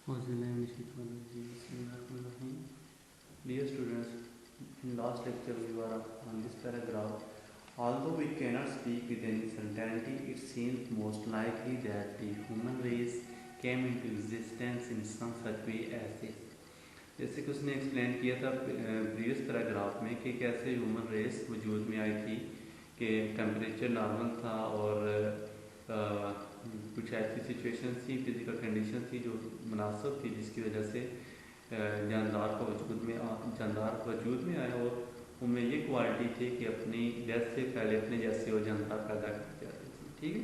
Dear students, in last lecture we were on this paragraph. Although we cannot speak with any certainty, it seems most likely that the human race came into existence in some such way as this. जैसे कि उसने explain किया था previous paragraph में कि कैसे human race वजूद में आई थी कि टेम्परेचर नॉर्मल था और कुछ ऐसी सिचुएशन थी, फिजिकल कंडीशन थी जो मुनासिब थी, जिसकी वजह से जानदार वजूद में आया और उनमें ये क्वालिटी थी कि अपनी डेथ से पहले अपने जैसे वो जानदार पैदा कर जाती थी। ठीक है,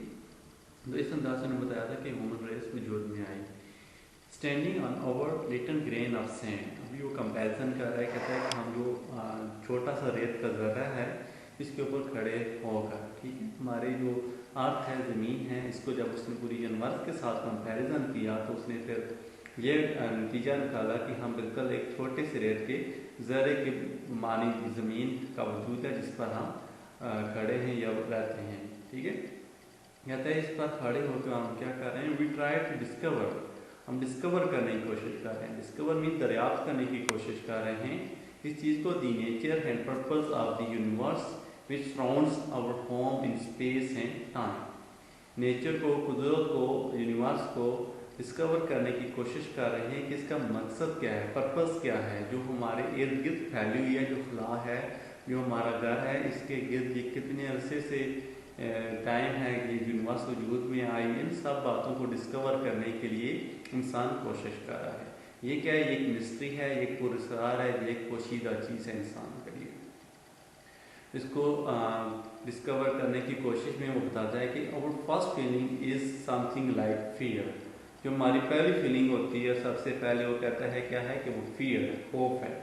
तो इस अंदाज से बताया था कि ह्यूमन रेस वजूद में आई standing on over little grain of sand. अभी वो कंपैरिजन कर रहा है, कहता है कि हम जो छोटा सा रेत का ज़र्रा है इसके ऊपर खड़े होकर, ठीक है, हमारी जो अर्थ है, ज़मीन है, इसको जब उसने पूरी यूनिवर्स के साथ कंपैरिजन किया तो उसने फिर ये नतीजा निकाला कि हम बिल्कुल एक छोटे से रेत के ज़र्रे के मानी ज़मीन का वजूद है जिस पर हम खड़े हैं या रहते हैं। ठीक है, कहता है इस पर खड़े होकर हम क्या कर रहे हैं, वी ट्राई टू डिस्कवर, हम डिस्कवर करने की कोशिश कर रहे हैं। डिस्कवर मीन दरियाफ्त करने की कोशिश कर रहे हैं इस चीज़ को, the nature and purpose of the universe which surrounds our home in space and time. Nature को, कुदरत को, यूनिवर्स को डिस्कवर करने की कोशिश कर रहे हैं कि इसका मकसद क्या है, पर्पस क्या है, जो हमारे इर्द गिर्द फैली हुई है, जो खला है, जो हमारा घर है, इसके गिर्द ये कितने अरसे से टाइम है कि यूनिवर्स वजूद में आई। इन सब बातों को डिस्कवर करने के लिए इंसान कोशिश कर रहा है। ये क्या है, एक मिस्ट्री है, एक पुरस्कार है, एक पोशीदा चीज़ है इंसान के लिए। इसको डिस्कवर करने की कोशिश में वो बताता है कि our first feeling is something like fear. जो हमारी पहली फीलिंग होती है सबसे पहले वो कहता है क्या है कि वो फियर है, होप है।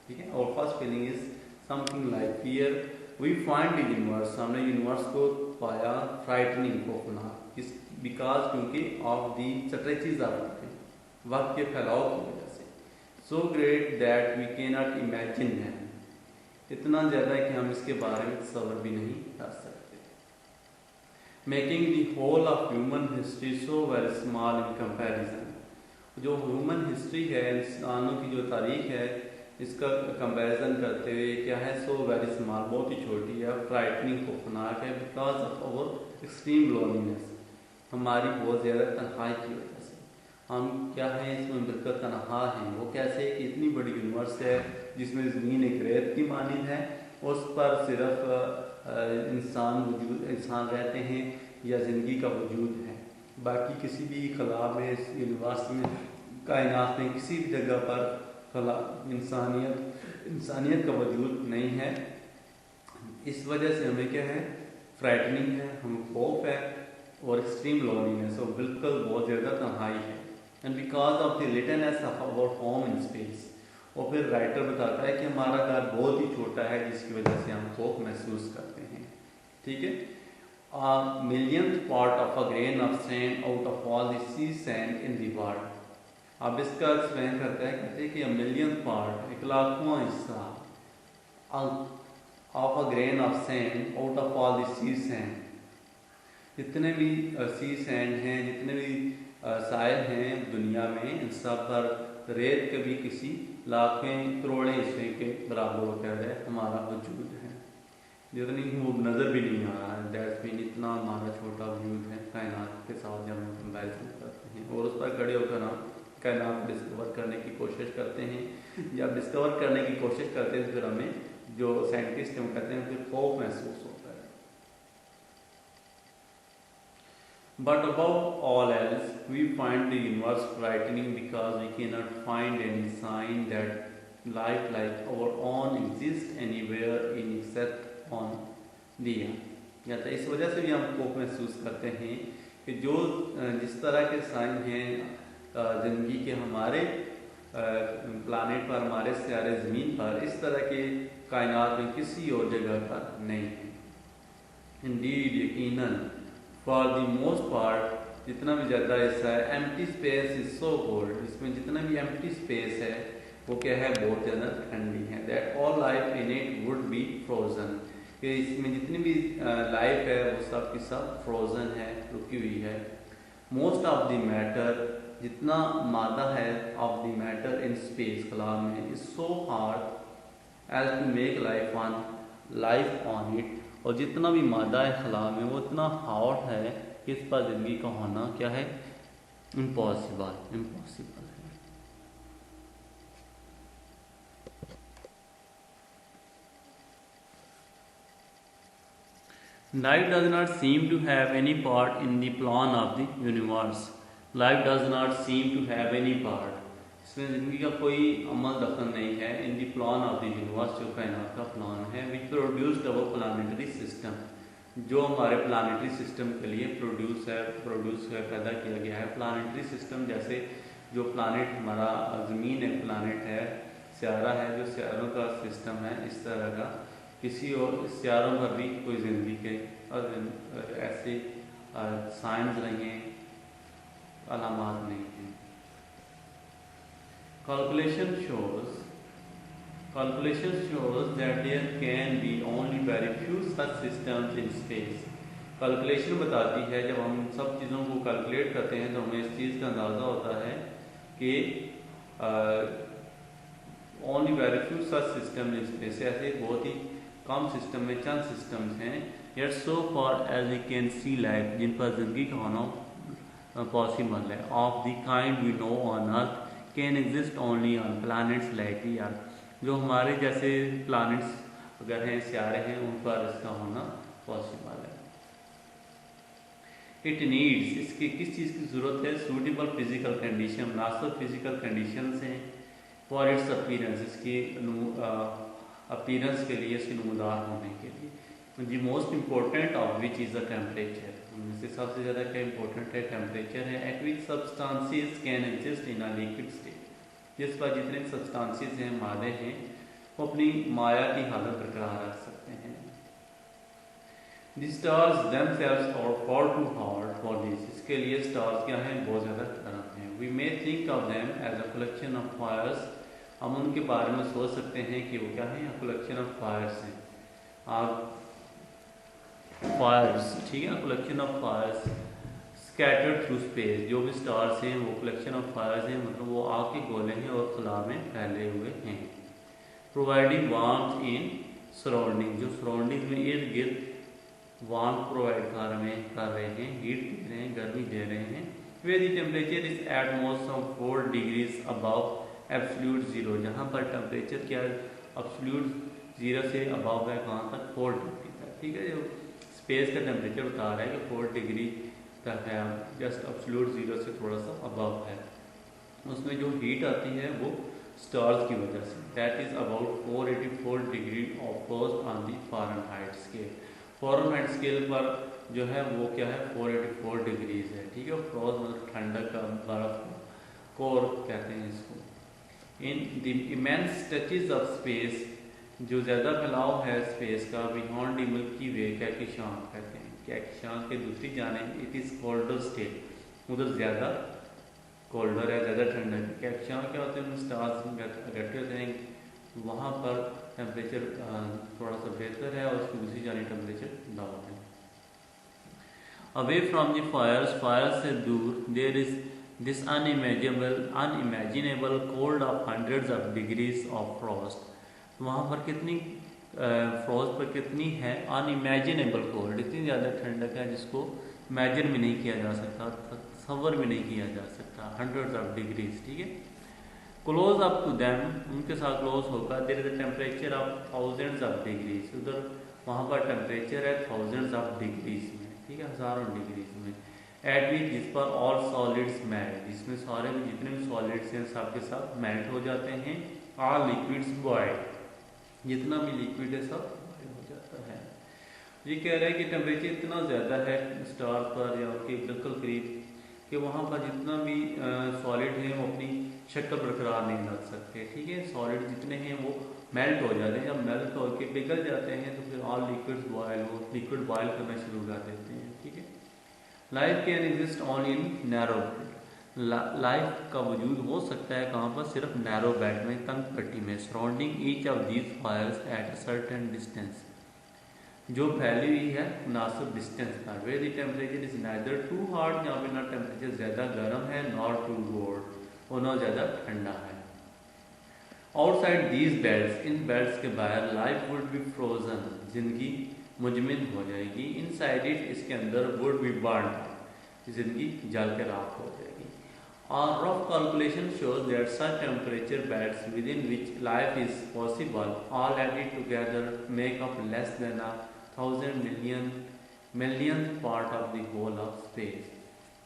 ठीक है, और first feeling is something like fear. We find the universe, हमने यूनिवर्स को पाया फ्राइटनिंग, खौफनाक, इस बिकॉज क्योंकि ऑफ दी स्ट्रेचेज ऑफ वक्त के फैलाव की वजह से, so great that we can not imagine है, इतना ज़्यादा है कि हम इसके बारे में तसव्वुर भी नहीं कर सकते। Making the whole of human history so very small in comparison. जो ह्यूमन हिस्ट्री है, इंसानों की जो तारीख है, इसका कंपैरिजन करते हुए क्या है, सो वेरी स्मॉल, बहुत ही छोटी है, फ्राइटनिंग, खौफनाक है, because of our extreme loneliness, हमारी बहुत ज़्यादा तन्हाई की वजह से। हम क्या हैं, इसमें बिल्कुल तनहा हैं। वो कैसे कि इतनी बड़ी यूनिवर्स है जिसमें ज़मीन एक रेत की मानिंद है, उस पर सिर्फ इंसान रहते हैं या ज़िंदगी का वजूद है। बाकी किसी भी खला में, इस यूनिवर्स में, कायनात में किसी भी जगह पर खला इंसानियत का वजूद नहीं है। इस वजह से हमें क्या है, फ्राइटनिंग है, हम खौफ है और एक्सट्रीम लोनलीनेस, और बिल्कुल बहुत ज़्यादा तन्हाई है। And because of the littleness of our home in space. और फिर राइटर बताता है कि हमारा घर बहुत ही छोटा है जिसकी वजह से हम खौफ महसूस करते हैं। ठीक है, a millionth part of a grain of sand out of all the sea sand in the world। अब इसका एक्सप्लेन करता है, कहते हैं कि a millionth part, 1,00,000वां हिस्सा, of a grain of sand out of all the sea sand, जितने भी सी सैंड हैं, जितने भी साइल हैं दुनिया में, इन सब पर रेत के भी किसी लाखें करोड़े हिस्से के बराबर होता है हमारा वजूद है, जितनी वो नज़र भी नहीं आ रहा है। दैट्स मीन इतना हमारा छोटा वजूद है कायनात के साथ जब हम कंपैरिजन करते हैं, और उस पर खड़े होकर हम कायनात डिस्कवर करने की कोशिश करते हैं। जब डिस्कवर करने की कोशिश करते हैं तो फिर हमें, जो साइंटिस्ट हैं वो कहते हैं, फिर खौफ महसूस होता है। But above all else, we find the universe frightening because we cannot find any sign that life like our own exists anywhere in except on the earth। या तो इस वजह से भी हम खौफ महसूस करते हैं कि जो जिस तरह के साइन हैं ज़िंदगी के हमारे प्लानेट पर, हमारे सियारे ज़मीन पर, इस तरह के कायनात में किसी और जगह पर नहीं है। इंडीड, यकीनन, फॉर द मोस्ट पार्ट, जितना भी ज़्यादा हिस्सा है, empty space is so cold, इसमें जितना भी एम्प्टी स्पेस है वो क्या है, बहुत ज़्यादा ठंडी है। That all life in it would be frozen, कि इसमें जितनी भी लाइफ है वो सब की सब फ्रोजन है, रुकी हुई है। मोस्ट ऑफ द मैटर जितना मादा है of the matter in space खला में is so hard as to make life on it, और जितना भी मादा है खला में वो इतना हार्ड है कि इस पर ज़िंदगी का होना क्या है, इम्पॉसिबल है। Life does not seem to have any part in the plan of the universe. Life does not seem to have any part. इसमें ज़िंदगी का कोई अमल दखल नहीं है in the plan of the universe, जो कायनात का प्लान है, which produced our planetary system, जो हमारे प्लानिटरी सिस्टम के लिए प्रोड्यूस है पैदा किया गया है। प्लानिटरी सिस्टम जैसे जो प्लानिट हमारा ज़मीन एक प्लानिट है, स्यारा है जो स्यारों का सिस्टम है, इस तरह का किसी और स्यारों पर भी कोई ज़िंदगी के ऐसे साइंस नहीं हैं, अलामात नहीं हैं। Calculation shows that there can be only very few such systems in space. Calculation बताती है, जब हम सब चीज़ों को कैलकुलेट करते हैं तो हमें इस चीज़ का अंदाज़ा होता है कि only very few such system in space, ऐसे बहुत ही कम सिस्टम में चंद सिस्टम्स हैं, yet so far as we can see life, जिन पर ज़िंदगी का होना पॉसिबल है, of the kind we know on earth can exist only on planets like the earth, जो हमारे जैसे प्लैनेट्स अगर हैं, सियारे हैं, उन पर इसका होना पॉसिबल है। इट नीड्स, इसकी किस चीज़ की ज़रूरत है, सूटेबल फिजिकल कंडीशन, मुनासिब फिजिकल कंडीशंस हैं, फॉर इट्स अपीयरेंस, इसकी अपीयरेंस के लिए, इसके नमूदार होने के लिए। The most important of which is the temperature, उनमें सबसे ज़्यादा क्या इंपॉर्टेंट है, टेम्परेचर है। Eight which substances can exist in a liquid state, जिस पर जितने सब्सटेंसेस हैं, मादे हैं, वो अपनी माया की हालत बरकरार रख सकते हैं। The stars themselves are far too hard for this, इसके लिए स्टार्स क्या हैं, बहुत ज़्यादा गर्म हैं। We may think of them as a collection of fires, हम उनके बारे में सोच सकते हैं कि वो क्या है, कलेक्शन ऑफ फायर्स हैं, आग, फायर्स, ठीक है, collection of fires scattered through space, जो भी स्टार्स हैं वो कलेक्शन ऑफ फायर्स हैं, मतलब वो आग के गोले हैं और खला में फैले हुए हैं। प्रोवाइडिंग वार्मथ इन सराउंडिंग, जो सराउंडिंग में इर्द गिर्द वार्मथ प्रोवाइड कर रहे हैं, हीट दे रहे हैं, गर्मी दे रहे हैं। वे the temperature is at most of 4 degrees above absolute zero, जहाँ पर टेम्परेचर क्या एब्सोल्यूट जीरो से अबव है, कहाँ तक, 4 डिग्री तक, ठीक है। जो स्पेस का टेम्परेचर बता रहा है कि 4 डिग्री तक है, जस्ट एब्सोल्यूट जीरो से थोड़ा सा अबव है। उसमें जो हीट आती है वो स्टार्स की वजह से, that is about 484 degree of frost on the Fahrenheit scale. Fahrenheit scale पर जो है वो क्या है, 484 डिग्रीज है, ठीक है। फ्रोस्ट मतलब ठंडक का, बर्फ, कोर कहते हैं इसको। In the immense stretches of space, जो ज़्यादा फैलाव है स्पेस का, बियॉन्ड द मिल्की वे, कहकशान कहते हैं, कहकशान के दूसरी जानिब इट इज़ कोल्डर स्टेट, उधर ज़्यादा कोल्डर है, ज़्यादा ठंडा है। कहकशान क्या होते हैं, स्टार्स इकट्ठे होते हैं, वहाँ पर टेम्परेचर थोड़ा सा बेहतर है और उसकी दूसरी जानिब टेम्परेचर डाउन है। अवे फ्रॉम द फायर्स से दूर, there is this unimaginable cold of hundreds of degrees of frost, वहाँ पर कितनी फ्रोस्ट पर कितनी है, अनइमेजिनेबल कोल्ड, इतनी ज़्यादा ठंडक है जिसको इमेजिन भी नहीं किया जा सकता, तसव्वुर भी नहीं किया जा सकता, हंड्रेड्स ऑफ डिग्रीज, ठीक है। क्लोज अप टू दैम, उनके साथ क्लोज होगा, there is a temperature of thousands of degrees, उधर वहाँ पर टेम्परेचर है थाउजेंड्स ऑफ डिग्रीज में, ठीक है, हज़ारों डिग्रीज में। एट विच, जिस पर ऑल सॉलिड्स मेल्ट, जिसमें सारे जितने भी सॉलिड्स हैं सब के सब मेल्ट हो जाते हैं। ऑल लिक्विड्स बॉयल, जितना भी लिक्विड है सब बॉयल हो जाता है। ये कह रहे हैं कि टेम्परेचर इतना ज़्यादा है स्टार पर या उनके बिल्कुल करीब कि वहाँ पर जितना भी सॉलिड है वो अपनी शक्ल बरकरार नहीं रख सकते, ठीक है। सॉलिड जितने हैं वो मेल्ट हो जाते हैं, जब मेल्ट होकर पिघल जाते हैं तो फिर ऑल लिक्विड्स बॉयल, वो लिक्विड बॉयल करना शुरू कर देते हैं, ठीक है। Life can exist only in narrow, life का वजूद हो सकता है कहाँ पर, सिर्फ नैरो बेल्ट में, तंग पट्टी में, surrounding each of these fires at a certain distance, जो फैली हुई है मुनासिब डिस्टेंस पर, where the temperature is neither too hot, जहाँ पे ना टेम्परेचर ज़्यादा गर्म है नॉट टू कोल्ड और ना ज़्यादा ठंडा है। Outside these belts, in belts के बाहर लाइफ वुड बी फ्रोजन, जिंदगी मुजमिद हो जाएगी। इनसाइड इट, इसके अंदर वुड बी बर्न, जिंदगी जल के राख हो जाएगी। Our rough calculation shows that such temperature bands within which life is possible, all added together, make up less than a 1,000 millionth part of the whole of space.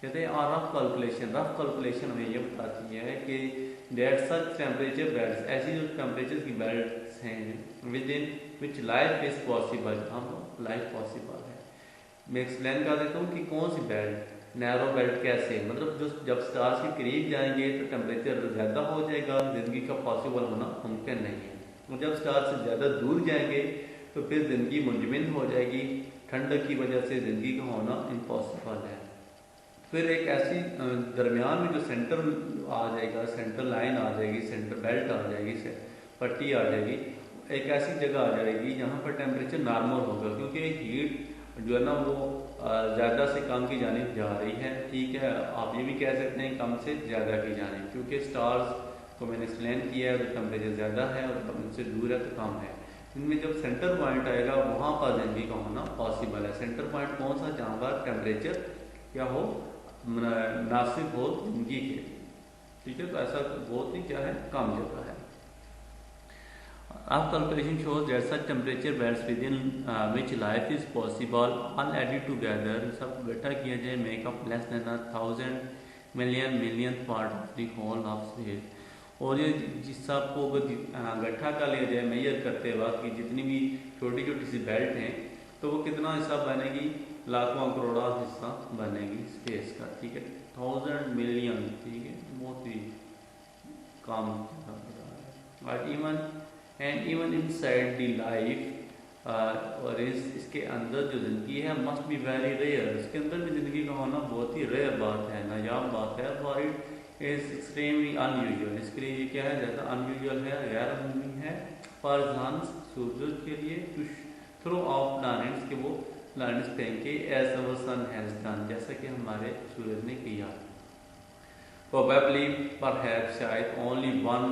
कहते हैं rough calculation हमें ये बताती है कि डेट सच temperature belts, ऐसी जो temperature की बेल्ट्स हैं with in which life is possible, हम लाइफ पॉसिबल है। मैं एक्सप्लेन कर देता हूँ कि कौन सी बेल्ट, नैरो बेल्ट कैसे, मतलब जो जब स्टार्स के करीब जाएंगे तो टेम्परेचर ज़्यादा हो जाएगा, ज़िंदगी का पॉसिबल होना मुमकिन नहीं है। और जब स्टार से ज़्यादा दूर जाएंगे तो फिर ज़िंदगी मुंजमद हो जाएगी, ठंडक की वजह से ज़िंदगी का होना इम्पॉसिबल है। फिर एक ऐसी दरमियान में जो सेंटर आ जाएगा, सेंटर लाइन आ जाएगी, सेंटर बेल्ट आ जाएगी, पट्टी आ जाएगी, एक ऐसी जगह आ जाएगी जहाँ पर टेम्परेचर नॉर्मल होगा, क्योंकि हीट जो है ना वो ज़्यादा से कम की जानिब जा रही है। ठीक है, आप ये भी कह सकते हैं कम से ज़्यादा की जानिब, क्योंकि स्टार्स को मैंने एक्सप्लेन किया है तो टेम्परेचर ज़्यादा है और उनसे दूर है तो कम है। इनमें जब सेंटर पॉइंट आएगा वहाँ पर ज़िंदगी का होना पॉसिबल है। सेंटर पॉइंट कौन सा, जहाँ पर टेम्परेचर क्या हो, मुनासिब हो ज़िंदगी के लिए। ठीक है, तो ऐसा बहुत ही क्या है, कम जगह है। Our calculation shows that such temperature bands within which life is possible, all added together, सब इकट्ठा किया जाए, make up less than 1,000 millionth part of the whole of space। और ये जिस सबको इकट्ठा कर लिया जाए मेजर करते वक्त कि जितनी भी छोटी छोटी सी बेल्ट हैं तो वो कितना हिस्सा बनेगी, लाखों करोड़ों हिस्सा बनेगी स्पेस का। ठीक है, 1,000 मिलियन, ठीक है, बहुत ही कम और इवन इनसाइड द लाइफ, और इसके अंदर जो ज़िंदगी है मस्ट बी वेरी रेयर, इसके अंदर भी ज़िंदगी का होना बहुत ही रेयर बात है, नायाब बात है। For it is extremely unusual, इसके लिए ये क्या है, ज़्यादा अनयूजुअल है, गैर मामूली है। फॉर एग्जाम्पल सूरज के लिए टू थ्रो ऑफ प्लैनेट्स, के वो प्लैनेट्स फेंके as our sun has done, जैसा कि हमारे सूरज ने किया। प्रोबेबली परहैप्स, शायद only one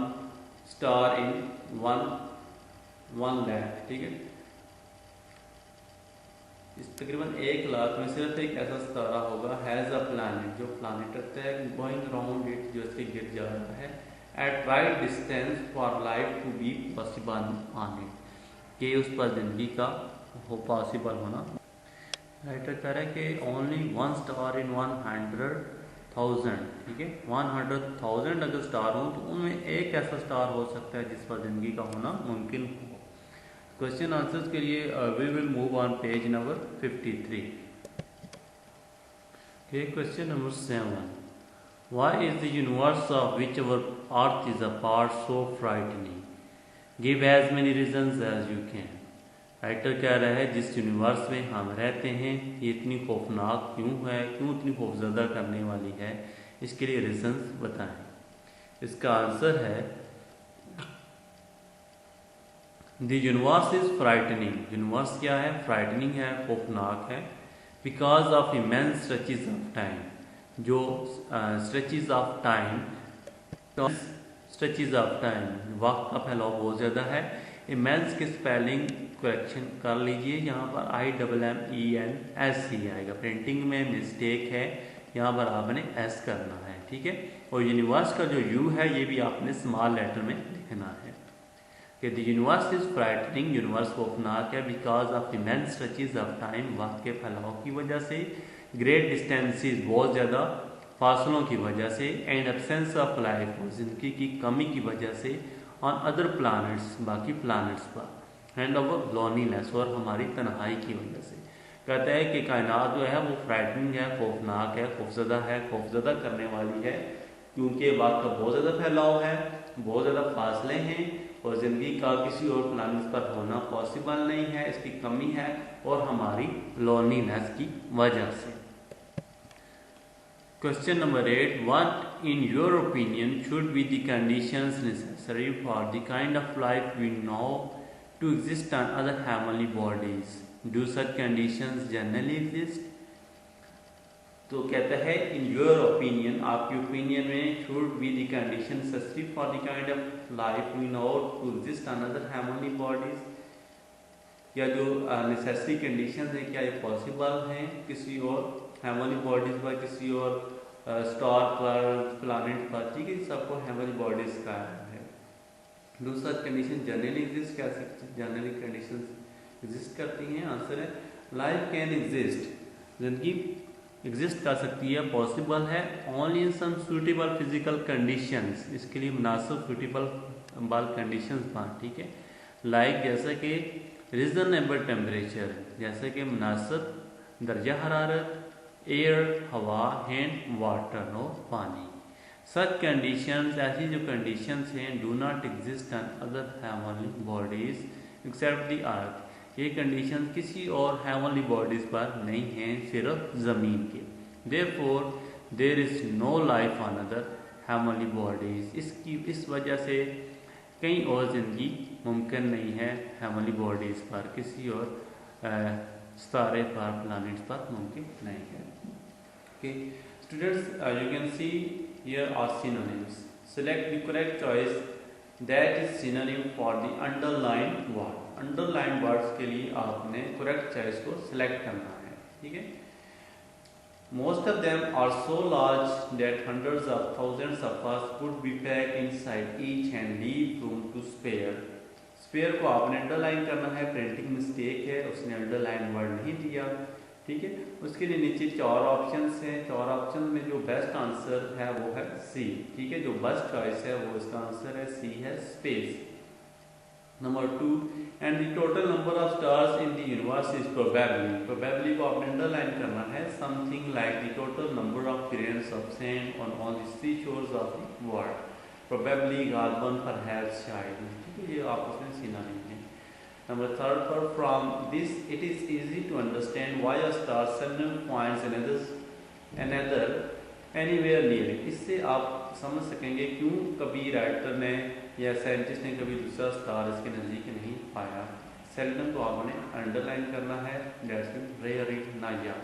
star in one lakh, ठीक है, इस तकरीबन 1 लाख में सिर्फ एक ऐसा सितारा होगा, हैज़ अ प्लैनेट, जो प्लैनेट रहता है गोइंग अराउंड इट, जो इसके गिर जा रहा है, at right distance for life to be possible on it, कि उस पर जिंदगी का हो पॉसिबल होना। राइटर कह रहा है कि ओनली वन स्टार इन 100,000, ठीक है, 100,000 अगर स्टार हो तो उनमें एक ऐसा स्टार हो सकता है जिस पर जिंदगी का होना मुमकिन हो। क्वेश्चन आंसर्स के लिए we will move on page number 53। Question number 7, why is the universe of which our earth is a part so frightening, give as many reasons as you can. Writer कह रहा है जिस universe में हम रहते हैं ये इतनी खौफनाक क्यों है, क्यों इतनी खौफजदा करने वाली है, इसके लिए रीजंस बताएं। इसका आंसर है the universe is frightening, universe क्या है, फ्राइटनिंग है, खौफनाक है, because of immense stretches of time, जो stretches of time, stretches of time वक्त का फैलाव बहुत ज़्यादा है। इमेंस की स्पेलिंग करेक्शन कर लीजिए, यहाँ पर IMMENS आएगा, प्रिंटिंग में मिस्टेक है, यहाँ पर आपने S करना है, ठीक है। और यूनिवर्स का जो U है ये भी आपने स्मॉल लेटर में लिखना है कि the universe is frightening, universe खौफनाक है, because of immense stretches of time, वक्त के फैलाव की वजह से, ग्रेट डिस्टेंसेस, बहुत ज़्यादा फासलों की वजह से, एंड एब्सेंस ऑफ लाइफ, और ज़िंदगी की कमी की वजह से, ऑन अदर प्लैनेट्स, बाकी प्लैनेट्स पर, एंड ऑफ लोनीनेस, और हमारी तन्हाई की वजह से। कहता है कि कायनात जो है वो फ्राइटनिंग है, खौफनाक है, खौफजदा करने वाली है, क्योंकि वक्त का बहुत ज़्यादा फैलाव है, बहुत ज़्यादा फासले हैं, और ज़िंदगी का किसी और प्लैनेट पर होना पॉसिबल नहीं है, इसकी कमी है, और हमारी लोनीनेस की वजह से। Question number 8, what in your opinion should be the conditions necessary for the kind of life we know to exist on other heavenly bodies? Do such conditions generally exist? तो कहता है इन योर ओपिनियन, आपकी opinion में, should be the condition necessary for the kind of life we know to exist another heavenly bodies, या जो necessary conditions हैं क्या ये पॉसिबल हैं किसी और हेवनली बॉडीज पर, किसी और स्टार पर, प्लैनेट पर, ठीक है, सबको हेवनली बॉडीज का है। दूसरा कंडीशन जनरली एग्जिस्ट, क्या जनरली कंडीशंस एग्जिस्ट करती हैं? आंसर है लाइफ कैन एग्जिस्ट, जिंदगी एग्जिस्ट कर सकती है, पॉसिबल है, only in some suitable physical conditions, इसके लिए मुनासिब सूटेबल कंडीशंस पर, ठीक है, लाइक जैसे कि रीजनेबल टेम्परेचर, जैसे कि मुनासिब दर्जा हरारत, एयर हवा, एंड वाटर और पानी। सच कंडीशंस, ऐसी जो कंडीशंस हैं, do not exist on other heavenly bodies except the earth, ये कंडीशन किसी और हेवनली बॉडीज पर नहीं हैं, सिर्फ ज़मीन के। Therefore there is no life on other heavenly bodies, इस वजह से कहीं और ज़िंदगी मुमकिन नहीं है हेवनली बॉडीज पर, किसी और सितारे पर, प्लैनेट्स पर मुमकिन नहीं है। Okay students, you can see here are synonyms, select the correct choice that is synonym for the underline word. Underline words के लिए आपने करेक्ट चॉइस को सिलेक्ट करना है, ठीक है। Most of them are so large that hundreds of thousands of us could be packed inside each and leave room to spare। Spare को आपने अंडरलाइन करना है, प्रिंटिंग मिस्टेक है, उसने अंडरलाइन वर्ड नहीं दिया, ठीक है। उसके लिए नीचे 4 ऑप्शंस हैं, 4 ऑप्शन में जो बेस्ट आंसर है वो है सी, ठीक है, जो बेस्ट चॉइस है वो इसका आंसर है सी है, space. Number 2, and the total number of stars in the universe is probably, probably को आपने अंडरलाइन करना है, something like the total number of grains of sand on all the sea shores of the world. Probably, गालबन, perhaps, शायद, ठीक है, ये आपस में सिनोनिम है। नंबर 3 पर from this it is easy to understand why a star seldom finds another anywhere near it। इससे आप समझ सकेंगे क्यों कभी राइटर ने या साइंटिस्ट ने कभी दूसरा स्टार इसके नज़दीक नहीं पाया। सेल्डम को आपने अंडरलाइन करना है, दैट्स मीन रेयर, नायाब।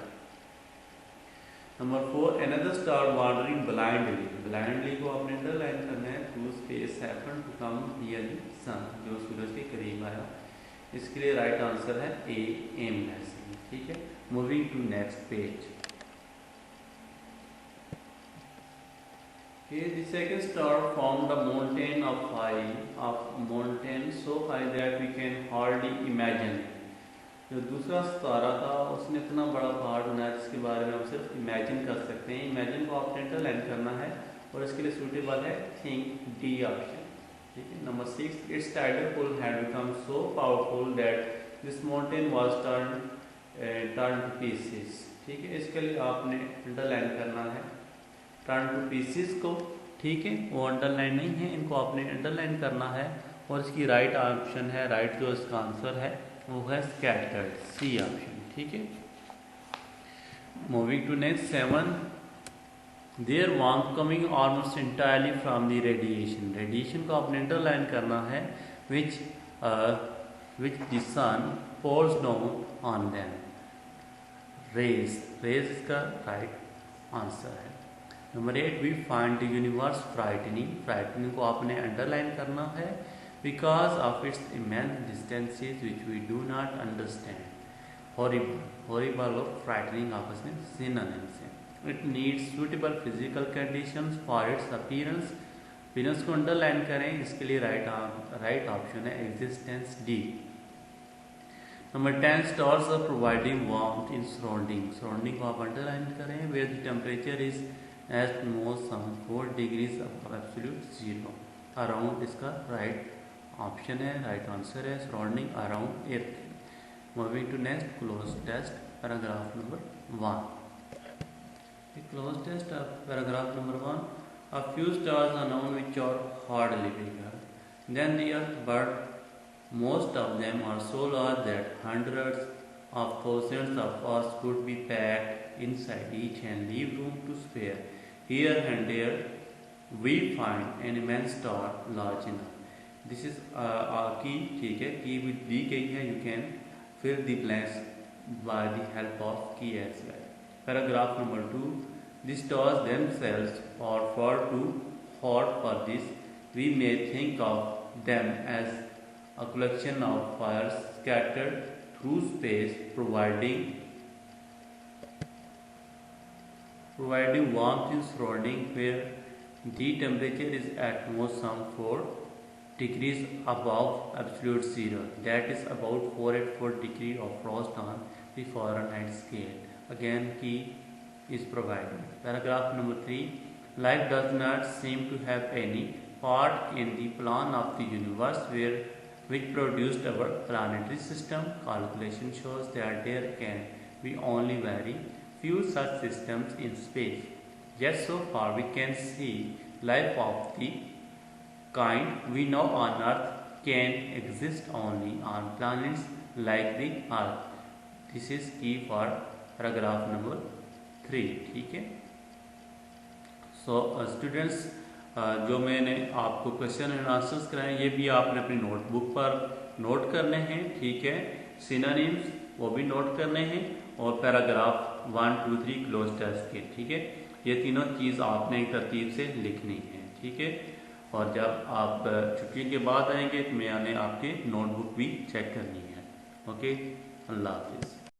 Number 4, another star wandering blindly, blindly को आपने अंडरलाइन करना है, through space happened to come near the sun, जो सूरज के करीब आया। इसके लिए राइट आंसर है ए, एमलेसली, ठीक है। Moving to next page. Here the second star formed a mountain of mountain so high that we can hardly imagine। जो दूसरा सितारा था उसने इतना बड़ा पहाड़ बनाया जिसके बारे में हम सिर्फ इमेजिन कर सकते हैं। इमेजिन को आपने अंडरलाइन करना है और इसके लिए सूटेबल है थिंक, डी ऑप्शन, ठीक है। Number 6, it's tidal pull had become so powerful that this mountain was turn to pieces, ठीक है। इसके लिए आपने अंडरलाइन करना है टर्न टू पीसेस को, ठीक है, वो अंडरलाइन नहीं है, इनको आपने अंडरलाइन करना है। और इसकी राइट ऑप्शन है, राइट जो इसका आंसर है वो है स्कैटर्ड, सी ऑप्शन, ठीक है। Moving to next 7, their warmth coming almost entirely from the radiation, radiation को आपने अंडरलाइन करना है, which the sun pours down on them, rays, rays इसका राइट आंसर है। Number 8, we find the universe frightening, frightening को आपने underline करना है, because of its immense distances which we do not understand. Horrible, horrible और frightening आपस में synonyms हैं। It needs suitable physical conditions for its appearance, appearance को underline करें, इसके लिए राइट ऑप्शन है existence, D. Number 10, stars are providing warmth in surrounding, surrounding को आप अंडरलाइन करें, where the temperature is at most some 4 degrees of absolute zero, around इसका right option है, राइट आंसर है, surrounding around earth. Moving to next cloze test, paragraph number 1। Cloze test paragraph number 1, a few stars are known which are hardly bigger than the earth, but most of them are so large that hundreds of thousands of us could be packed inside each and leave room to spare। Here and there we find an immense star large enough। This is key, ठीक है, की दी गई है, you can fill the blanks by the help of key as well. Paragraph number 2. The stars themselves are far too hot for this. We may think of them as a collection of fires scattered through space, providing warmth in surrounding where the temperature is at most some 4 degrees above absolute zero, that is about 484 degrees of frost on the Fahrenheit scale. Again, key is provided. Paragraph number 3. Life does not seem to have any part in the plan of the universe which produced our planetary system. Calculation shows that there can be only very few such systems in space. Yet so far we can see life of the kind we know on Earth can exist only on planets like the Earth. This is key for paragraph number 3. ठीक है. So students, जो मैंने आपको question and answers कराए ये भी आपने अपनी नोटबुक पर नोट करने हैं. ठीक है. सिनोनिम्स वो भी नोट करने हैं और पैराग्राफ 1, 2, 3 क्लोज टेस्ट के. ठीक है. ये तीनों चीज़ आपने एक तरतीब से लिखनी है. ठीक है. और जब आप छुट्टी के बाद आएंगे तो मैंने आपकी नोटबुक भी चेक करनी है. ओके. अल्लाह हाफिज़.